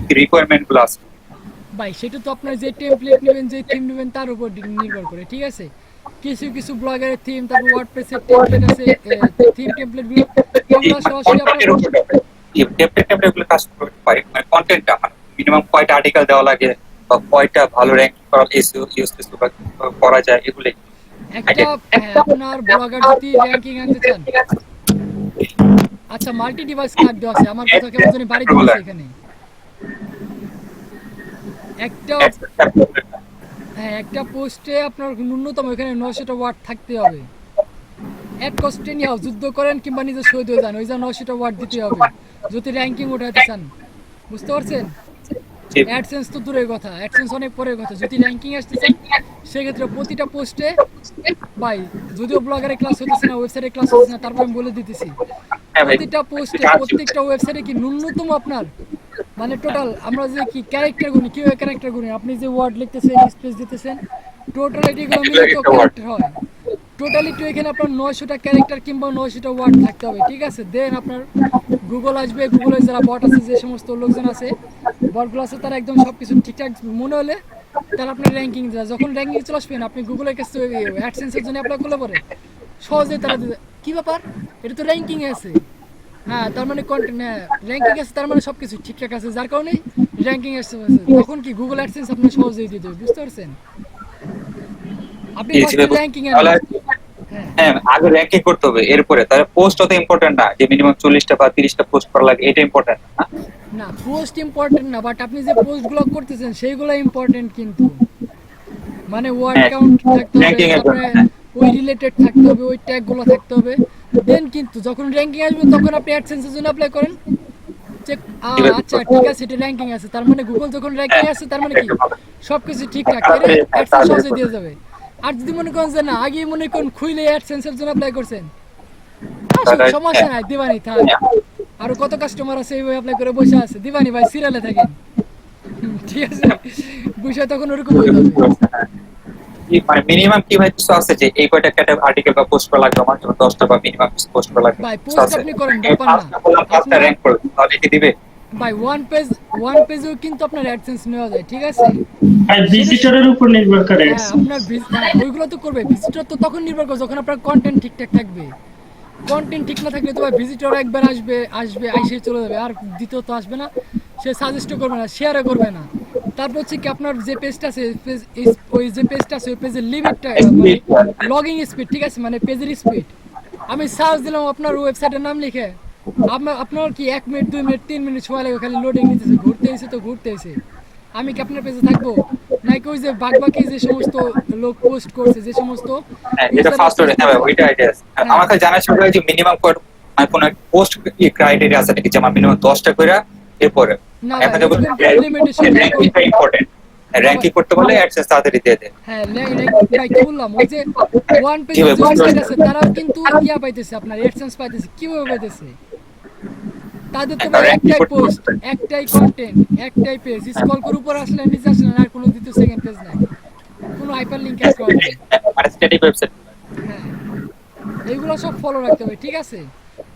কি রিকোয়ারমেন্ট গুলো আছে?
ভাই সেটা তো আপনার যে টেমপ্লেট নেবেন, যে থিম নেবেন তার উপর নির্ভর করে, ঠিক আছে? কিছু কিছু ব্লগারের থিম, তারপর ওয়ার্ডপ্রেসের টেমপ্লেট আছে, থিম টেমপ্লেট গুলো এগুলো সরাসরি আপনার
টেমপ্লেট গুলো কাজ করতে পারি, মানে কন্টেন্টটা মিনিমাম কয়টা আর্টিকেল দেওয়া লাগে বা কয়টা ভালো র্যাঙ্কিং করা এসইও ইউজ করা যায় এগুলো
একটা আপনার ব্লগার যদি র্যাঙ্কিং আনতে চান, আচ্ছা মাল্টি ডিভাইস কার্ড দেওয়া আছে, আমার কথা কেমন জানি বাড়ি দিয়েছে এখানে একটা। হ্যাঁ একটা পোস্টে আপনার ন্যূনতম এখানে 900টা ওয়ার্ড থাকতে হবে। অ্যাড কস্টে নিয়ে যুদ্ধ করেন কিংবা নিজে শহীদ হয়ে যান, ওই যা 900টা ওয়ার্ড দিতে হবে যদি র্যাঙ্কিং ওঠাতে চান, বুঝতে পারছেন? অ্যাডসেন্স তো দূরের কথা, অ্যাডসেন্স অনেক পরের কথা। যদি র্যাঙ্কিং আসতে চান সেক্ষেত্রে প্রতিটা পোস্টে ভাই, যদিও ব্লগারে ক্লাস হতেছে না, ওয়েবসাইটে ক্লাস হতেছে না, তারপর আমি বলে দিতেছি প্রতিটা পোস্টে প্রত্যেকটা ওয়েবসাইটে কি ন্যূনতম আপনার মানে টোটাল আমরা যে কি ক্যারেক্টার গুনি, কিভাবে ক্যারেক্টার গুনি, আপনি যে ওয়ার্ড লিখতেছেন স্পেস দিতেছেন টোটালিটি গুলো মিলে তো ক্যারেক্টার হয়। টোটালিটি এখানে আপনার 900টা ক্যারেক্টার কিংবা 900টা ওয়ার্ড থাকতে হবে, ঠিক আছে? দেন আপনার গুগল আসবে, গুগলের যারা বট আছে, যে সমস্ত লোকজন আছে বটগুলো আছে, তারা একদম সব কিছু ঠিকঠাক মনে হলে তারা আপনার র্যাঙ্কিং দেয়। যখন র্যাঙ্কিং চলে আসবেন আপনি গুগলের কাছে অ্যাডসেন্সের জন্য অ্যাপ্লাই করলে পরে সহজেই তারা কি ব্যাপার, এটা তো র্যাঙ্কিং আছে। হ্যাঁ তার মানে কন্টেন্ট, হ্যাঁ র্যাঙ্কিং আছে তার মানে সব কিছু ঠিকঠাক আছে, যার কারণে র্যাঙ্কিং আসছে। তখন কি গুগল অ্যাডসেন্স আপনার সহজেই দিয়ে দেবে, বুঝতে পারছেন? আপনি র্যাঙ্কিং এ
হ্যাঁ আগে র্যাঙ্কিং করতে হবে, এরপরে তাহলে পোস্ট অত ইম্পর্টেন্ট না যে মিনিমাম 40টা বা 30টা পোস্ট করা লাগে, এটা ইম্পর্টেন্ট না।
না পোস্ট ইম্পর্টেন্ট না, বাট আপনি যে পোস্টগুলো করতেছেন সেইগুলো ইম্পর্টেন্ট, কিন্তু মানে ওয়ার্ড কাউন্ট থাকতে হবে, তারপরে ওই রিলেটেড থাকতে হবে, ওই ট্যাগগুলো থাকতে হবে। দেন কিন্তু যখন র্যাঙ্কিং আসবে তখন আপনি অ্যাডসেন্সের জন্য অ্যাপ্লাই করেন, চেক আচ্ছা ঠিক আছে এটা র্যাঙ্কিং আছে, তার মানে গুগল যখন র্যাঙ্কিং আছে তার মানে কি সবকিছু ঠিকঠাক, এর অ্যাডসেন্স সহজে দিয়ে যাবে। আর যদি মনে করেন যে না আগে মনে করেন খুইলে অ্যাডসেন্সের জন্য অ্যাপ্লাই করছেন, সমস্যা নাই দিবানি থাক, আরো কত কাস্টমার আছে এইভাবে অ্যাপ্লাই করে বসে আছে, দিবানি ভাই সিরিয়ালে থাকেন, ঠিক আছে? বিষয় তখন ওরকম হয়ে যাবে।
মানে মিনিমাম কি ভাই কিছু আছে যে এই কয়টা ক্যাটাগরি আর্টিকেল বা পোস্ট করা লাগবে, আমার জন্য 10টা বা মিনিমাম পোস্ট করা লাগবে
ভাই পোস্ট আপনি করেন ব্যাপার না,
আপনার র‍্যাঙ্ক করবে তাহলে কি দিবে
ভাই ওয়ান পেজেও কিন্তু আপনার অ্যাডসেন্স নেওয়া যায়, ঠিক আছে?
আর ভিজিটরের উপর নির্ভর করে
হ্যাঁ আপনার ওইগুলো তো করবে, ভিজিটর তো তখন নির্ভর করে যখন আপনার কন্টেন্ট ঠিকঠাক থাকবে। কন্টেন্ট ঠিক না থাকলে তো ভাই ভিজিটর একবার আসবে আইসে চলে যাবে, আর দ্বিতীয় তো আসবে না, সে সাজেস্টও করবে না, শেয়ারও করবে না। তারপর হচ্ছে কি আপনার যে পেজটা আছে ওই যে পেজটা আছে ওই পেজের লিমিটটা মানে লগইন স্পিড, ঠিক আছে? মানে পেজের স্পিড আমি সার্চ দিলাম আপনার ওয়েবসাইটের নাম লিখে, আপনার কি 1 মিনিট 2 মিনিট 3 মিনিট সময় লাগে, খালি লোডিং নিতেছে, ঘুরতে এসে তো ঘুরতে এসে আমি কি আপনার পেজে থাকবো নাকি ওই যে বাকি যে সমস্ত লোক পোস্ট করছে, যে সমস্ত
এটা ফার্স্ট ওরে হ্যাঁ ওইটা আইডিয়া আছে। আমার কাছে জানা ছিল যে মিনিমাম আর কোন পোস্ট কি ক্রাইটেরিয়া আছে নাকি, যেমন মিনিমাম 10টা কইরা এরপরে
না
এখন যেমন
লিমিটেশন
র্যাঙ্কিংটা ইম্পর্টেন্ট, র্যাঙ্কিং করতে বলে অ্যাডসেন্স তাড়াতাড়ি দিয়ে দেয়।
হ্যাঁ ভাই কি বললাম, ওই যে ওয়ান পেজ ওয়েবসাইট আছে তারাও কিন্তু ইয়া পাইতেছে, আপনার অ্যাডসেন্স পাইতেছে, কিভাবে পাইতেছে? তাদের তো ভাই একটাই পোস্ট, একটাই কন্টেন্ট, একটাই পেজ, স্ক্রল করে উপর আসলে নিচে আসলে আর কোনো দ্বিতীয় সেকেন্ড পেজ নাই, কোনো হাইপার লিংক অ্যাড করা নেই।
মানে স্ট্যাটিক ওয়েবসাইট
হ্যাঁ এগুলো সব ফলো রাখতে হবে, ঠিক আছে?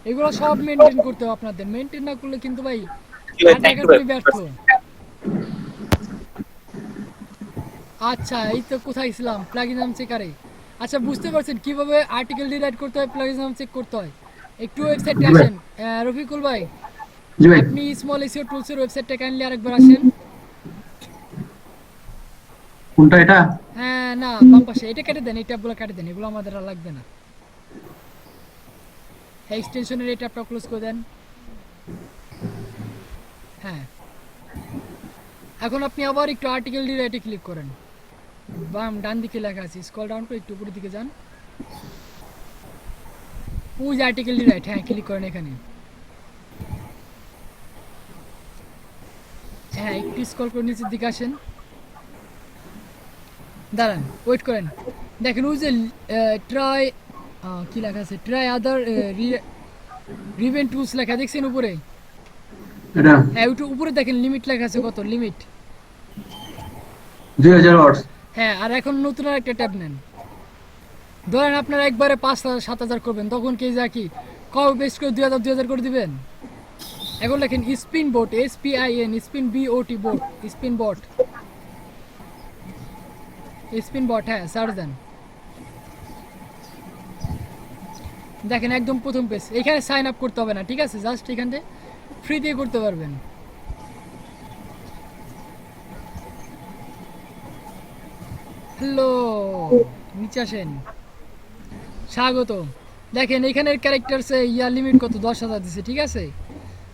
এগুলো সব মেনটেন করতে হবে আপনাদের, মেনটেন না করলে কিন্তু ভাই আটাকাটি ব্যর্থ। আচ্ছা এই তো কোথায় ছিলাম, প্লাগইন চেকারে। আচ্ছা বুঝতে পারছেন কিভাবে আর্টিকেল রিরাইট করতে হয়, প্লাগইন চেক করতে হয়? একটু ওয়েবসাইটে আসেন রফিকুল ভাই,
জি ভাই
আপনি স্মল এসইও টুলসের ওয়েবসাইটটা কাইন্ডলি আরেকবার আসেন।
কোনটা এটা?
হ্যাঁ না বাম পাশে, এটা কেটে দেন, এই ট্যাবগুলো কেটে দেন, এগুলো আমাদের আর লাগবে না। হ্যাঁ এক্সটেনশনের এই ট্যাবটা ক্লোজ করে দেন। হ্যাঁ এখন আপনি আবার একটু আর্টিকেল রিরাইটে ক্লিক করেন, বাম ডান দিকে লেখা আছে, স্ক্রল ডাউন করে একটু উপরের দিকে যান, ওই যে আর্টিকেল রিরাইট, হ্যাঁ ক্লিক করেন এখানে। হ্যাঁ একটু স্ক্রল করে নিচের দিকে আসেন, দাঁড়ান, ওয়েট করেন। দেখেন ওই যে ট্রাই কি লেখা আছে, ট্রাই আদার রিভেন টুলস লেখা দেখছেন উপরে?
এটা
হ্যাঁ ওইটা উপরে দেখেন লিমিট লেখা আছে, কত লিমিট।
2000 ওয়াটস।
হ্যাঁ, আর এখন নতুন আর একটা ট্যাব নেন। ধরেন আপনারা একবারে 5,000 7,000 করবেন, তখন কি যা কি কম বেস্ট করে 2,000 করে দিবেন। এখন লেখেন spin bot, SPIN, spin BOT bot, spin bot, spin bot. হ্যাঁ সার্চ দেন, দেখেন একদম প্রথম পেজ। এখানে সাইন আপ করতে হবে না, ঠিক আছে? জাস্ট এখান থেকে ফ্রি দিয়ে করতে পারবেন। হ্যালো, নিচে আসেন, স্বাগত। দেখেন এখানের ক্যারেক্টারসে লিমিট কত, 10,000 দিছে, ঠিক আছে?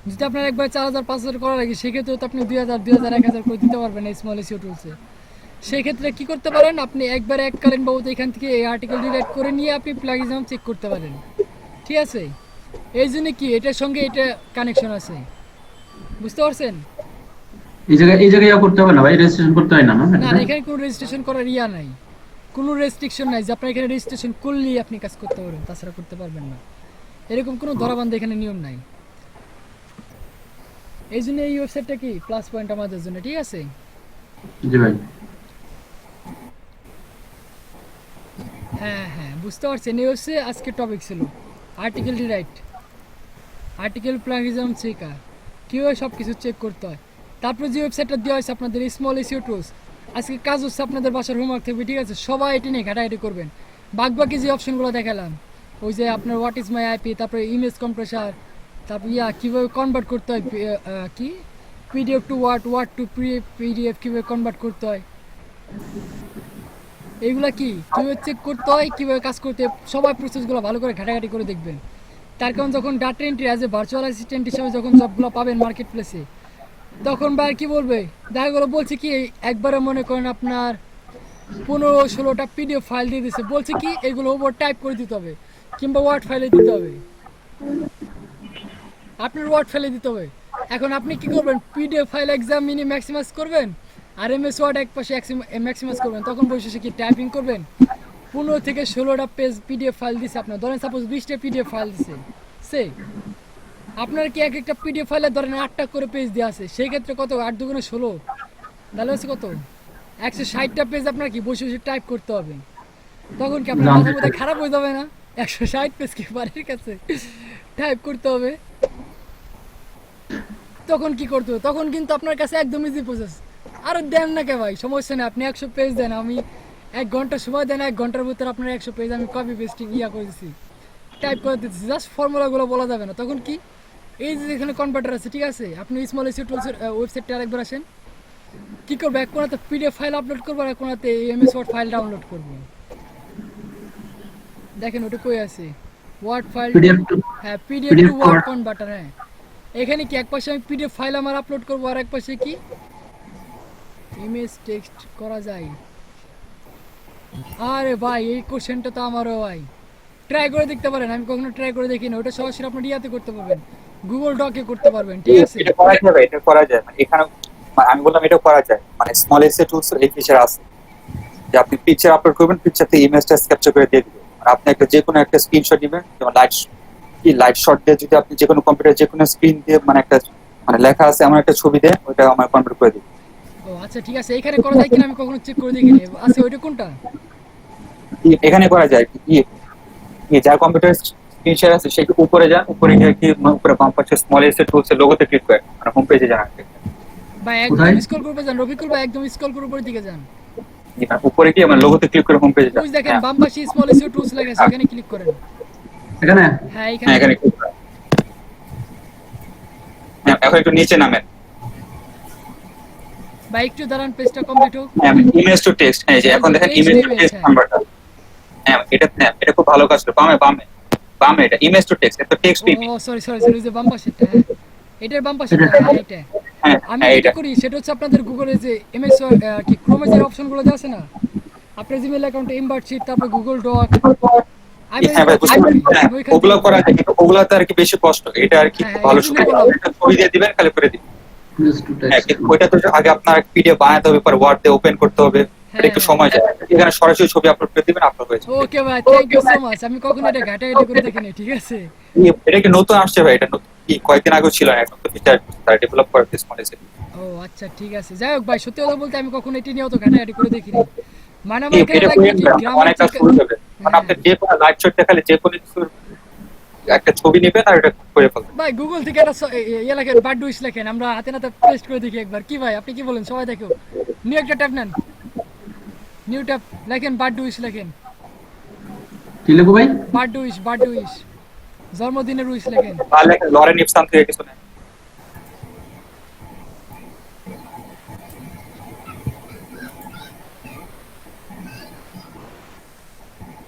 যদি আপনার একবার 4,000 5,000 করার আগে, সেক্ষেত্রে তো আপনি 2,000 1,000 করে দিতে পারবেন এই স্মল এসিও টুলসে। সেক্ষেত্রে কি করতে পারেন, আপনি একবার এককালীন বাবদ এখান থেকে এই আর্টিকেল ডিলিট করে নিয়ে আপনি প্লাগিজম চেক করতে পারেন, ঠিক আছে? এই জন্য কি এটার সঙ্গে এটা কানেকশন আছে, বুঝতে পারছেন?
এই জায়গায় করতে হবে না ভাই, রেজিস্ট্রেশন করতে হয় না?
না না, এখানে কোনো রেজিস্ট্রেশন করার নাই, কোনো রেস্ট্রিকশন নাই যে আপনার এখানে রেজিস্ট্রেশন করলেই আপনি কাজ করতে পারবেন, তাছাড়া করতে পারবেন না। এরকম কোনো ধরাবান্ধ এখানে নিয়ম নাই। এই জন্য এই ওয়েবসাইটটা কি প্লাস পয়েন্ট আমাদের জন্য, ঠিক আছে?
জি ভাই।
হ্যাঁ হ্যাঁ, বুঝতে পারছেন। এই হচ্ছে আজকে টপিক ছিল আর্টিকেল ডিরাইট, আর্টিকেল প্লাগিজম চেকা, কীভাবে সব কিছু চেক করতে হয়। তারপরে যে ওয়েবসাইটটা দেওয়া হয়েছে আপনাদের স্মল এসিও টুলস, আজকে কাজ হচ্ছে আপনাদের বাসার হোমওয়ার্ক থাকবে, ঠিক আছে? সবাই এটা নিয়ে ঘাটাঘাটি করবেন। বাকি যে অপশনগুলো দেখালাম, ওই যে আপনার হোয়াট ইজ মাই আইপি, তারপরে ইমেজ কম্প্রেসার, তারপর কীভাবে কনভার্ট করতে হয়, কি PDF to word to PDF কীভাবে কনভার্ট করতে হয়, এইগুলা কীভাবে চেক করতে হয়, কীভাবে কাজ করতে হয়, সবাই প্রসেসগুলো ভালো করে ঘাটাঘাটি করে দেখবেন। তার কারণ যখন data entry as a virtual assistant হিসেবে যখন জবগুলো পাবেন মার্কেট প্লেসে, তখন বা কি বলবে, দেখা গেলো বলছে কি একবারে মনে করেন আপনার 15-16টা PDF ফাইল দিয়ে দিচ্ছে, বলছে কি এগুলো ওপর টাইপ করে দিতে হবে, কিংবা ওয়ার্ড ফাইলে দিতে হবে, আপনার ওয়ার্ড ফাইলে দিতে হবে। এখন আপনি কি করবেন, PDF file exam mini maximize করবেন, আর MS ওয়ার্ড এক পাশে ম্যাক্সিমাইজ করবেন, তখন বসে কি টাইপিং করবেন। 15 থেকে 16টা পেজ PDF ফাইল দিছে আপনার, ধরেন সাপোজ 20টা PDF ফাইল দিছে, আপনার কি এক একটা PDF ফাইলে ধরেন 8টা করে পেজ দেওয়া আছে, সেই ক্ষেত্রে কত, 8 দুগুণে 16, তাহলে হচ্ছে কত, 160টা পেজ আপনার কি বসে বসে টাইপ করতে হবে। তখন কি আপনার মাথার মধ্যে খারাপ হয়ে যাবে না? 160 পেজ কি বাড়ির কাছে টাইপ করতে হবে। তখন কি করতে হবে, তখন কিন্তু আপনার কাছে একদম ইজি প্রসেস। আর দেন না কে ভাই, সমস্যা নেই, আপনি 100 পেজ দেন, আমি 1 ঘন্টা সময় দেন, 1 ঘন্টার ভিতরে আপনার 100 পেজ আমি কপি পেস্টিং করে দিচ্ছি, টাইপ করে দিচ্ছি, জাস্ট ফর্মুলাগুলো বলা যাবে না। তখন কি এই যে এখানে কনভার্টার আছে, ঠিক আছে? আপনি স্মল এসিও টুলসের ওয়েবসাইটটা আরেকবার আসেন, কী করবো, এক কোনাতে PDF ফাইল আপলোড করবো, আর এক কোনাতে MS ওয়ার্ড ফাইল ডাউনলোড করবো। দেখেন ওটা কই আছে, ওয়ার্ড ফাইল, হ্যাঁ PDF টু ওয়ার্ড কনভার্টার। হ্যাঁ, এখানে কি এক পাশে আমি PDF ফাইল আমার আপলোড করবো, আর এক পাশে কি ইমেজ টেক্সট করা যায়। আরে ভাই, এই কোশ্চেনটা তো আমারও ভাই, ট্রাই করে দেখতে পারেন, আমি কখনো ট্রাই করে দেখি না। ওটা সরাসরি আপনি ইয়াতে করতে পারবেন, গুগল ডকে করতে পারবেন, ঠিক আছে?
এটা করা যাবে, এটা করা যায়, মানে এখানে আমি বললাম এটা করা যায়, মানে স্মল এসিও টুলস এই ফিচার আছে যে আপনি পিকচার আপলোড করবেন, পিকচার থেকে ইমেজটা ক্যাপচার করে দিয়ে দিবেন, আর আপনি একটা যে কোনো একটা স্ক্রিনশট দিবেন, যেমন লাইট শট দিয়ে যদি আপনি যে কোনো কম্পিউটার যে কোনো স্ক্রিন দিয়ে মানে একটা মানে লেখা আছে এমন একটা ছবি দিয়ে ওটা আমার কনভার্ট করে দিবেন।
ও আচ্ছা, ঠিক আছে, এখানে করা যায় কিনা আমি কখনো চেক করে দেখিনি। আচ্ছা, ওইটা কোনটা?
এখানে করা যায় কি, যার কম্পিউটার স্ক্রিন শেয়ার আছে সেই উপরে যান, উপরে গিয়ে কি উপরে বাম পাশে স্মল এসিও টুলস এর লোগোতে ক্লিক করেন, মানে হোম পেজে যান।
ভাই একদম স্ক্রল করে যান, রফিকুল ভাই একদম স্ক্রল করে উপরের দিকে যান,
উপরে গিয়ে মানে লোগোতে ক্লিক করে হোম পেজে যান।
ওই দেখেন বাম পাশে স্মল এসিও টুলস লেখা আছে, এখানে ক্লিক করেন।
এখানে
হ্যাঁ
এখানে ক্লিক করেন। এখন একটু নিচে নামেন
ভাই, একটু দাঁড়ান, পেজটা কমপ্লিট হোক।
ইমেজ টু টেক্সট, এই যে এখন দেখেন ইমেজ টু টেক্সট কনভার্টার। হ্যাঁ, এটা খুব ভালো কাজ করে। বামে এটা ইমেজ টু টেক্সট, এটা টেক্সট টু ইমেজ।
ও সরি, যে বাম পাশেরটা, হ্যাঁ এটার বাম পাশেরটা, হ্যাঁ এটা। আমি যেটা করি সেটা হচ্ছে আপনাদের গুগলে যে MS কি ক্রোমে যে অপশনগুলো আছে না, আপনার জিমেইল অ্যাকাউন্টে ইনভার্ট শিট, তারপর গুগল ডক,
ওগুলো করা যায়, কিন্তু ওগুলাতে আর কি বেশি কষ্ট, এটা আর কি ভালো সুবিধা, ছবি দিয়ে দিবেন, খালি করে দিবেন। ওইটা তো আগে আপনার PDF বানাতে হবে, পরে ওয়ার্ড দিয়ে ওপেন করতে হবে, এটা একটু সময় যায়। এখানে সরাসরি ছবি আপলোড করে দিবেন, আপলোড হয়ে যাবে।
ওকে ভাই, থ্যাংক ইউ সো মাচ। আমি কখনো এটা ঘাটাঘাটি করে দেখিনি, ঠিক আছে?
এটা কি নতুন আসছে ভাই? এটা নতুন কি কয়েকদিন আগেও ছিল না, একটা ফিচার তারা ডেভেলপ করে স্মল এসে।
ও আচ্ছা, ঠিক আছে। যাই হোক ভাই, সত্যি কথা বলতে আমি কখনো এটি নিয়ে অত ঘাটাঘাটি করে দেখিনি। মানে আমার এখানে
এটা
লাগবে
করে
কি
অনেক কাজ
গ্রামার
শুরু হবে। মানে আপনি যে কোনো লাইভ শট দেখালে যে কোনো কিছুর একটা ছবি নেবেন আর এটা করে ফেলবেন।
ভাই, গুগল থেকে একটা ইয়ে লেখেন, বারডুইশ লেখেন, আমরা হাতে নাতে পেস্ট করে দেখি একবার। কি ভাই, আপনি কি বলেন? সবাই দেখো, নিউ একটা ট্যাব নেন, নিউ ট্যাব লেখেন, বারডুইশ লেখেন,
কি লিখবো ভাই?
বারডুইশ, জন্মদিনের উইশ লেখেন।
তাহলে লরেন ইপসান থেকে কিছু নেই।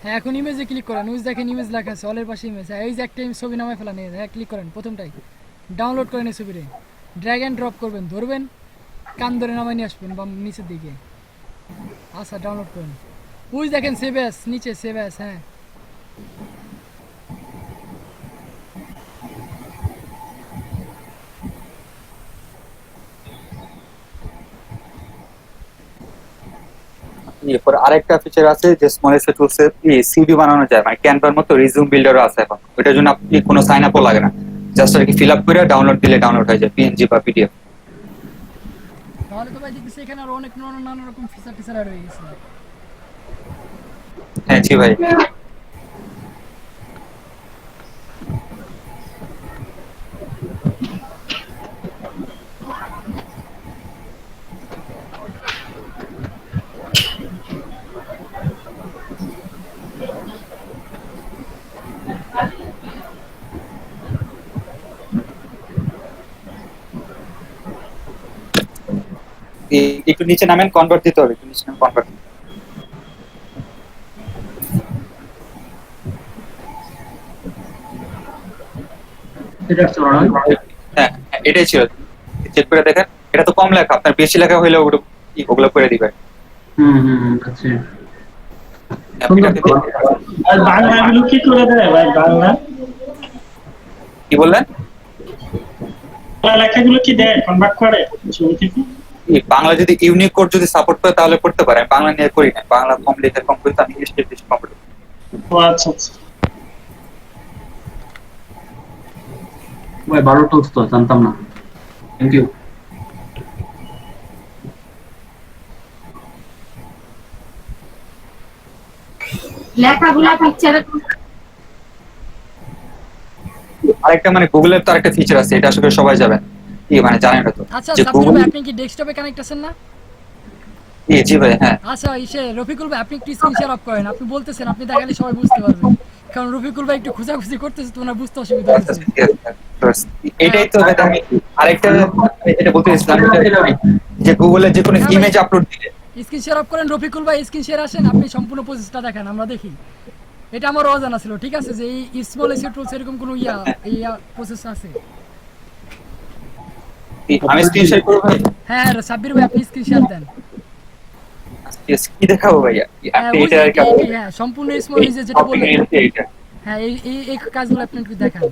হ্যাঁ, এখন ইমেজে ক্লিক করেন, উইজ দেখেন ইমেজ লেখা আছে, অলের পাশে ইমেজ। হ্যাঁ, এই যে একটা ছবি নামায় ফেলা নেই। হ্যাঁ, ক্লিক করেন, প্রথমটাই ডাউনলোড করেন এই ছবিটা, ড্র্যাগ অ্যান্ড ড্রপ করবেন, ধরবেন, কান ধরে নামায় নিয়ে আসবেন বা নিচের দিকে। আচ্ছা, ডাউনলোড করেন। উইজ দেখেন সেভ অ্যাস, নিচে সেভ অ্যাস। হ্যাঁ,
এরপর আরেকটা ফিচার আছে যে স্মল এসে টুলসে সিভি বানানো যায়, মানে ক্যানভার মতো রিজিউম বিল্ডারও আছে এখন। ওটার জন্য আপনি কোনো সাইন আপও লাগে না, জাস্ট আর কি ফিল আপ করে ডাউনলোড দিলে ডাউনলোড হয়ে যায়, পিএনজি বা পিডিএফ।
তাহলে তো ভাই দেখতেছি এখানে আরো অনেক নানা রকম ফিচার টিচার অ্যাড হয়ে গেছে।
হ্যাঁ জি ভাই। একটু নিচে নামেন, কনভার্ট দিতে হবে, একটু নিচে নামেন, কনভার্ট।
এটা আসছে মনে হয়।
হ্যাঁ হ্যাঁ, এটাই ছিল, চেক করে দেখেন। এটা তো কম লেখা, আপনার বেশি লেখা হইলে ওগুলো করে দিবেন।
আচ্ছা।
এটাকে দিয়ে-
আর বাংলাগুলো কি করে দেয় ভাই? বাংলা
কি বললেন?
লেখাগুলো কি দেয়, কনভার্ট করে ছবি থেকে?
বাংলা যদি ইউনিক কোড যদি সাপোর্ট করে তাহলে করতে পারে। আমি বাংলা নিয়ে করি না, বাংলা কম লেখা কম করি, তো আমি ইংলিশ বেশি কমফোর্টেবল।
ও আচ্ছা আচ্ছা।
ভাই 12 টুলস তো জানতাম না। Thank you.
লেখাগুলা পিকচারে
আরেকটা মানে গুগলের তো আরেকটা ফিচার আছে, এটা আসলে সবাই যাবেন কি মানে জানেন না তো,
আচ্ছা,
যে
সাব্বির
গুগল।
ভাই, আপনি কি ডেস্কটপে কানেক্ট আছেন না?
জি ভাই, হ্যাঁ।
আচ্ছা, রফিকুল ভাই, আপনি একটু স্ক্রিন শেয়ার অফ করেন। আপনি বলতেছেন, আপনি দেখালে সবাই বুঝতে পারবেন, কারণ রফিকুল ভাই একটু খোঁজাখুঁজি করতেছে, তো ওনার বুঝতে অসুবিধা
আচ্ছা,
হচ্ছে।
ঠিক আছে। এটাই তো ভাই, আমি আরেকটা এটা বলতে চাইছিলাম, যে গুগলের যে কোনো
হ্যাঁ ভাই।
ইমেজ আপলোড দিলে
স্ক্রিন শেয়ার অফ করেন রফিকুল ভাই, স্ক্রিন শেয়ার আসেন, আপনি সম্পূর্ণ প্রসেসটা দেখেন, আমরা দেখি। এটা আমার অজানা ছিল, ঠিক আছে, যে এই স্মল এসিও টুলস এরকম কোনো প্রসেস আছে।
আমি স্ক্রিন শেয়ার করবো ভাই।
হ্যাঁ সাব্বির ভাই, আপনি স্ক্রিন শেয়ার দেন।
কি দেখাবো ভাইয়া?
হ্যাঁ,
আপনি
ওই
এটা
যে
আর কি
হ্যাঁ, সম্পূর্ণ স্মল যেটা বললেন।
এইটা
হ্যাঁ, এই কাজগুলো আপনি একটু দেখান।